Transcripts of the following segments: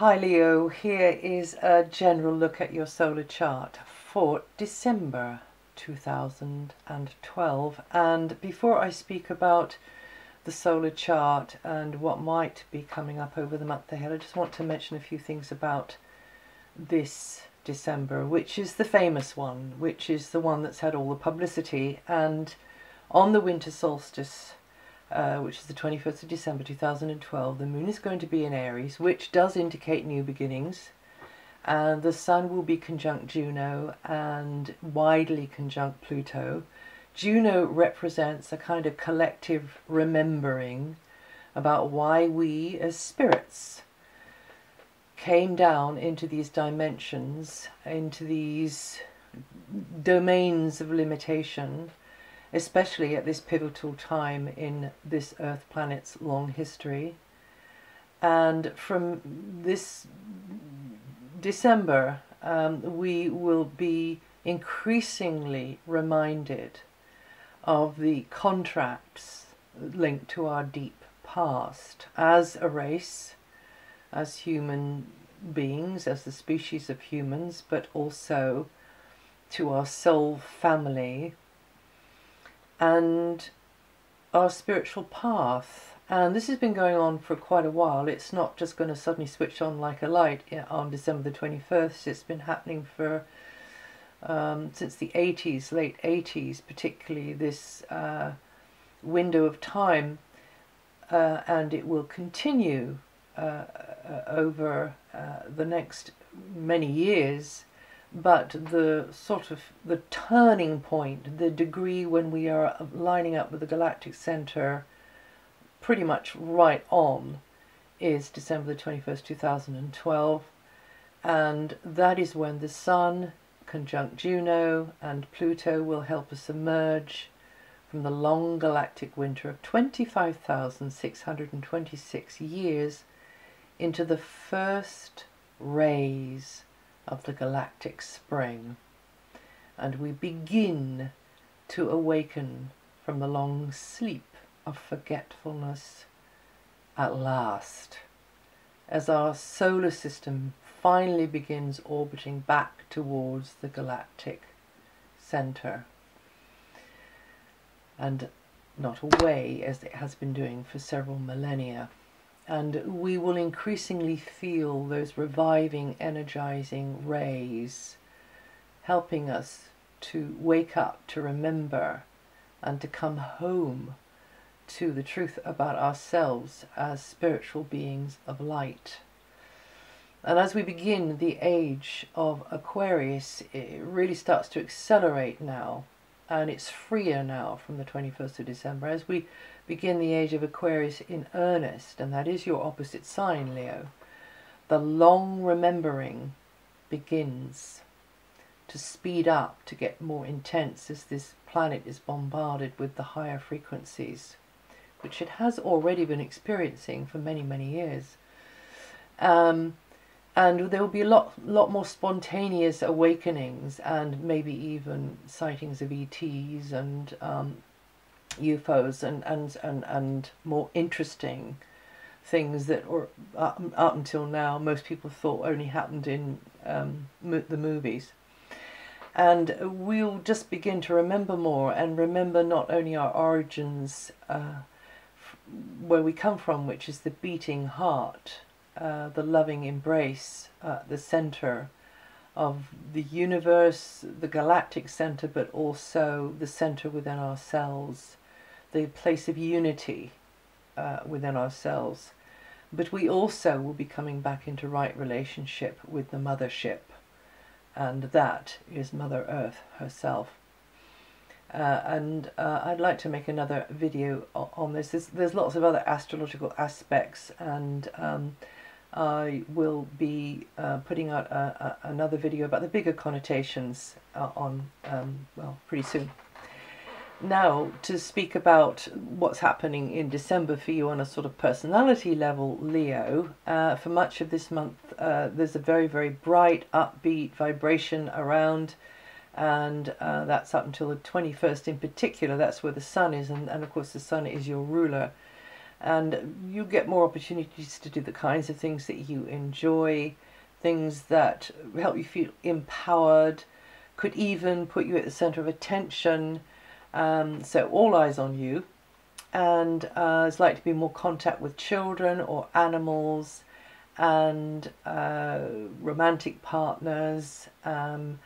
Hi Leo, here is a general look at your solar chart for December 2012. And before I speak about the solar chart and what might be coming up over the month ahead, I just want to mention a few things about this December, which is the famous one, which is the one that's had all the publicity. And on the winter solstice, which is the 21st of December 2012, the moon is going to be in Aries, which does indicate new beginnings, and the sun will be conjunct Juno and widely conjunct Pluto. Juno represents a kind of collective remembering about why we as spirits came down into these dimensions, into these domains of limitation, especially at this pivotal time in this Earth planet's long history. And from this December, we will be increasingly reminded of the contracts linked to our deep past as a race, as human beings, as the species of humans, but also to our soul family and our spiritual path. And this has been going on for quite a while. It's not just going to suddenly switch on like a light on December the 21st. It's been happening for since the 80s, late 80s, particularly this window of time, and it will continue over the next many years. But the sort of the turning point, the degree when we are lining up with the galactic center pretty much right on, is December the 21st, 2012. And that is when the sun conjunct Juno and Pluto will help us emerge from the long galactic winter of 25,626 years into the first rays of the galactic spring, and we begin to awaken from the long sleep of forgetfulness at last, as our solar system finally begins orbiting back towards the galactic center, and not away as it has been doing for several millennia. And we will increasingly feel those reviving, energizing rays helping us to wake up, to remember, and to come home to the truth about ourselves as spiritual beings of light. And as we begin the age of Aquarius, it really starts to accelerate now, and it's freer now from the 21st of December as we begin the age of Aquarius in earnest, and that is your opposite sign, Leo. The long remembering begins to speed up, to get more intense as this planet is bombarded with the higher frequencies, which it has already been experiencing for many, many years. And there will be a lot more spontaneous awakenings, and maybe even sightings of ETs and UFOs and more interesting things that were up until now most people thought only happened in the movies. And we'll just begin to remember more, and remember not only our origins, where we come from, which is the beating heart, the loving embrace, the center of the universe, the galactic center, but also the center within ourselves, the place of unity within ourselves. But we also will be coming back into right relationship with the mothership, and that is Mother Earth herself. I'd like to make another video on this. There's lots of other astrological aspects, and I will be putting out another video about the bigger connotations on, well, pretty soon. Now, to speak about what's happening in December for you on a sort of personality level, Leo, for much of this month there's a very, very bright, upbeat vibration around, and that's up until the 21st in particular. That's where the sun is, and of course the sun is your ruler. and you get more opportunities to do the kinds of things that you enjoy, things that help you feel empowered, could even put you at the center of attention, so all eyes on you. And it's like to be more contact with children or animals, and romantic partners, and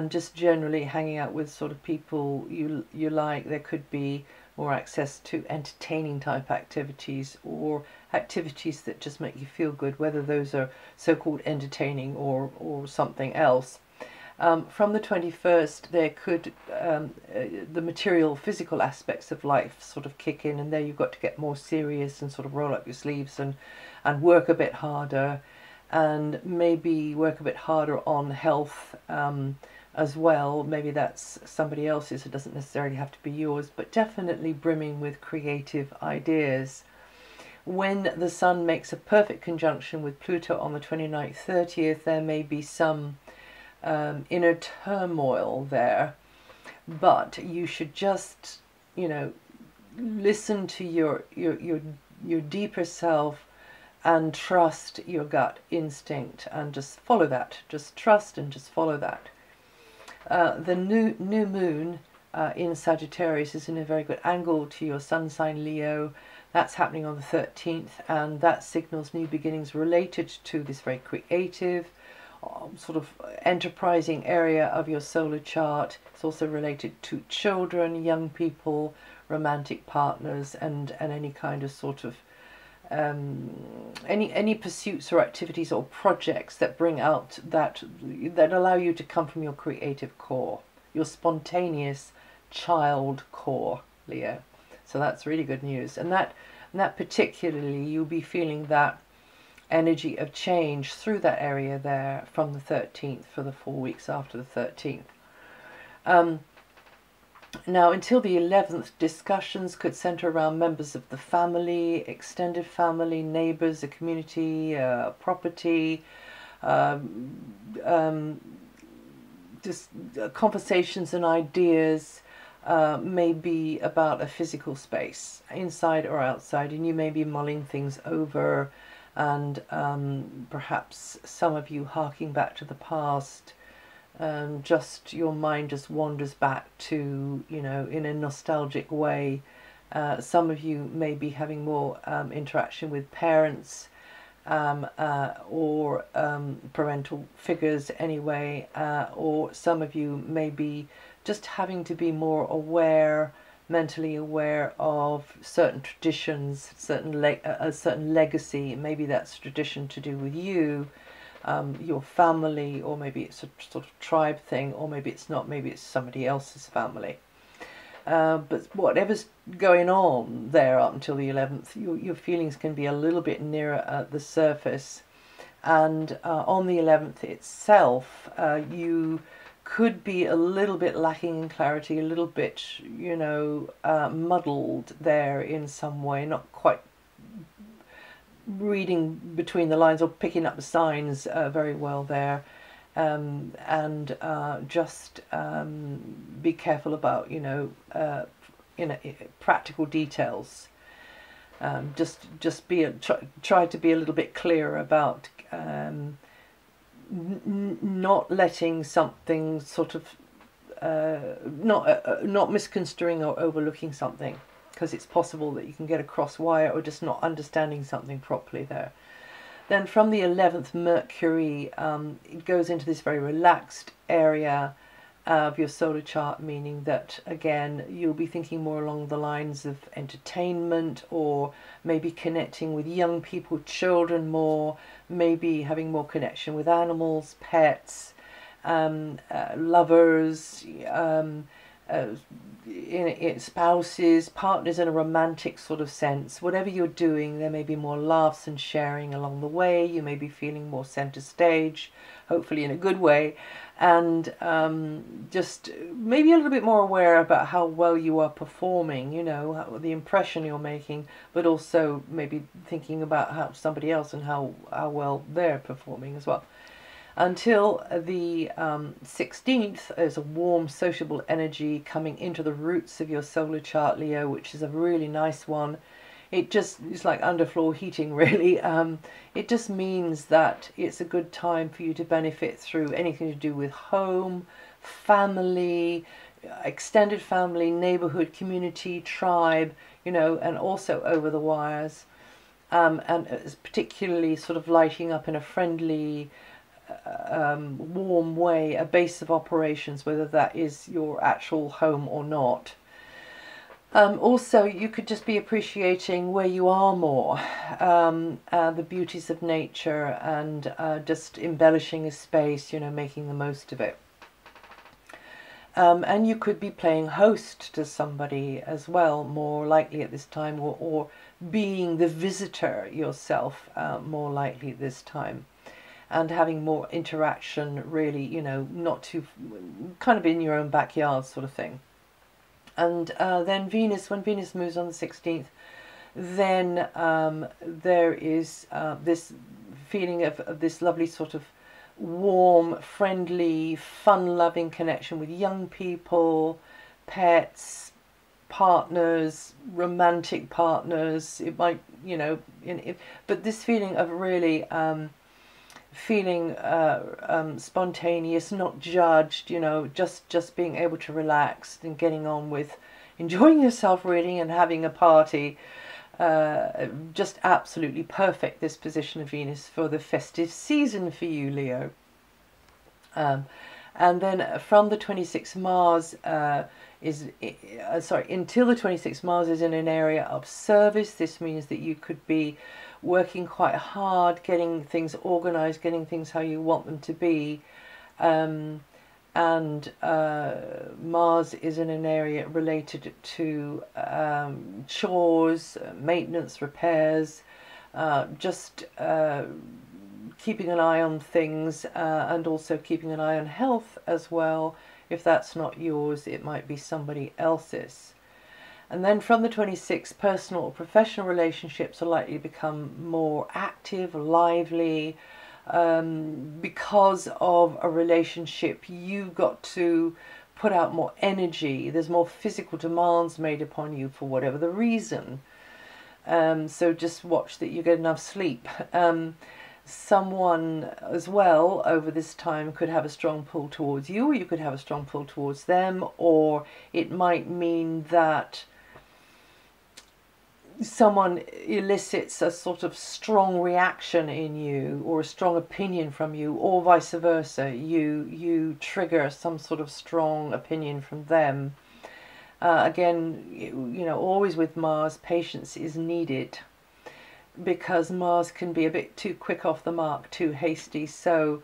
just generally hanging out with sort of people you like. There could be more access to entertaining type activities, or activities that just make you feel good, whether those are so-called entertaining or something else. From the 21st, there could the material, physical aspects of life sort of kick in, and there you've got to get more serious and sort of roll up your sleeves and work a bit harder, and maybe work a bit harder on health as well. Maybe that's somebody else's, it doesn't necessarily have to be yours, but definitely brimming with creative ideas. When the Sun makes a perfect conjunction with Pluto on the 29th, 30th, there may be some inner turmoil there, but you should just, you know, listen to your deeper self and trust your gut instinct, and just follow that. Just trust and just follow that. The new moon in Sagittarius is in a very good angle to your sun sign Leo. That's happening on the 13th, and that signals new beginnings related to this very creative, sort of enterprising area of your solar chart. It's also related to children, young people, romantic partners, and any kind of sort of any pursuits or activities or projects that bring out that allow you to come from your creative core, your spontaneous child core, Leo. So that's really good news, and that particularly you'll be feeling that energy of change through that area there from the 13th, for the 4 weeks after the 13th. Now, until the 11th, discussions could center around members of the family, extended family, neighbors, a community, property, just conversations and ideas may be about a physical space, inside or outside, and you may be mulling things over, and perhaps some of you harking back to the past. Just your mind just wanders back to, you know, in a nostalgic way. Some of you may be having more interaction with parents or parental figures anyway, or some of you may be just having to be more aware, mentally aware of certain traditions, a certain legacy. Maybe that's a tradition to do with you, your family, or maybe it's a sort of tribe thing, or maybe it's not, maybe it's somebody else's family. But whatever's going on there up until the 11th, your feelings can be a little bit nearer at the surface. And on the 11th itself, you could be a little bit lacking in clarity, a little bit, you know, muddled there in some way, not quite reading between the lines or picking up the signs very well there, and just be careful about, you know, practical details. Just be try to be a little bit clearer about not letting something sort of not misconstruing or overlooking something, because it's possible that you can get a cross wire or just not understanding something properly there. Then from the 11th, Mercury, it goes into this very relaxed area of your solar chart, meaning that, again, you'll be thinking more along the lines of entertainment, or maybe connecting with young people, children more, maybe having more connection with animals, pets, lovers, spouses, partners in a romantic sort of sense. Whatever you're doing, there may be more laughs and sharing along the way. You may be feeling more center stage, hopefully in a good way, and just maybe a little bit more aware about how well you are performing, you know, the impression you're making, but also maybe thinking about how somebody else and how well they're performing as well. Until the 16th, there's a warm, sociable energy coming into the roots of your solar chart, Leo, which is a really nice one. it's like underfloor heating, really. It just means that it's a good time for you to benefit through anything to do with home, family, extended family, neighborhood, community, tribe, you know, and also over the wires. And it's particularly sort of lighting up in a friendly, warm way, a base of operations, whether that is your actual home or not. Also, you could just be appreciating where you are more, the beauties of nature, and just embellishing a space, you know, making the most of it. And you could be playing host to somebody as well, more likely at this time, or being the visitor yourself, more likely this time, and having more interaction, really, you know, not too, kind of in your own backyard sort of thing. And then Venus, when Venus moves on the 16th, then there is this feeling of this lovely sort of warm, friendly, fun-loving connection with young people, pets, partners, romantic partners. It might, you know, but this feeling of really feeling spontaneous, not judged, you know, just being able to relax and getting on with enjoying yourself, really, and having a party. Just absolutely perfect, this position of Venus, for the festive season for you, Leo. And then from the 26th, Mars until the 26th, Mars is in an area of service. This means that you could be working quite hard, getting things organized, getting things how you want them to be. And Mars is in an area related to chores, maintenance, repairs, just keeping an eye on things, and also keeping an eye on health as well. If that's not yours, it might be somebody else's. And then from the 26th, personal or professional relationships are likely to become more active, lively. Because of a relationship, you've got to put out more energy. There's more physical demands made upon you for whatever the reason. So just watch that you get enough sleep. Someone as well over this time could have a strong pull towards you, or you could have a strong pull towards them, or it might mean that someone elicits a sort of strong reaction in you, or a strong opinion from you, or vice versa. You trigger some sort of strong opinion from them. Again, you know, always with Mars, patience is needed, because Mars can be a bit too quick off the mark, too hasty. So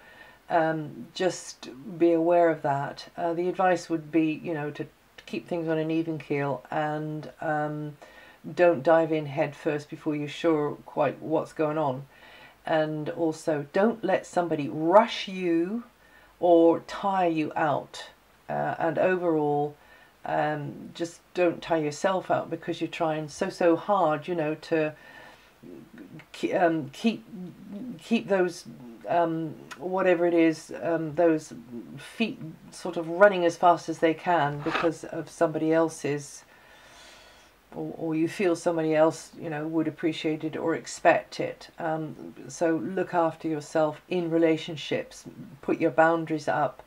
just be aware of that. The advice would be, you know, to keep things on an even keel, and don't dive in head first before you're sure quite what's going on. And also, don't let somebody rush you or tire you out. And overall, just don't tire yourself out, because you're trying so hard, you know, to keep those whatever it is, those feet sort of running as fast as they can, because of somebody else's, or you feel somebody else, you know, would appreciate it or expect it. So look after yourself in relationships. Put your boundaries up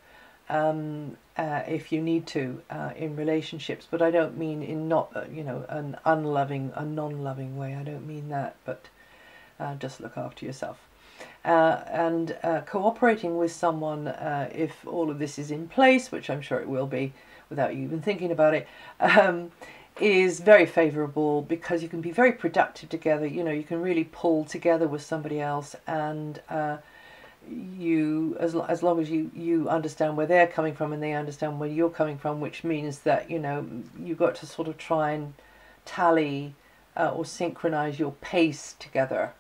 if you need to in relationships. But I don't mean in not, you know, an unloving, a non-loving way. I don't mean that, but just look after yourself. And cooperating with someone, if all of this is in place, which I'm sure it will be without you even thinking about it, is very favourable, because you can be very productive together. You know, you can really pull together with somebody else, and you, as long as you understand where they're coming from and they understand where you're coming from, which means that, you know, you've got to sort of try and tally or synchronize your pace together.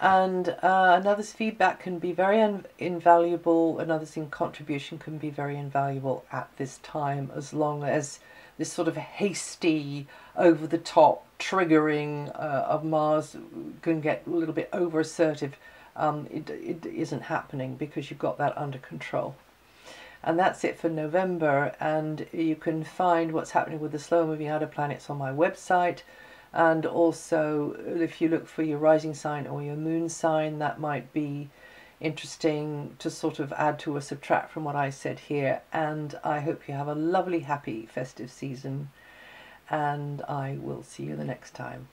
And another's feedback can be very invaluable. Another's contribution can be very invaluable at this time, as long as this sort of hasty, over-the-top triggering of Mars can get a little bit over-assertive. It isn't happening, because you've got that under control. And that's it for November. And you can find what's happening with the slow-moving outer planets on my website. And also, if you look for your rising sign or your moon sign, that might be interesting to sort of add to or subtract from what I said here. And I hope you have a lovely, happy, festive season. And I will see you the next time.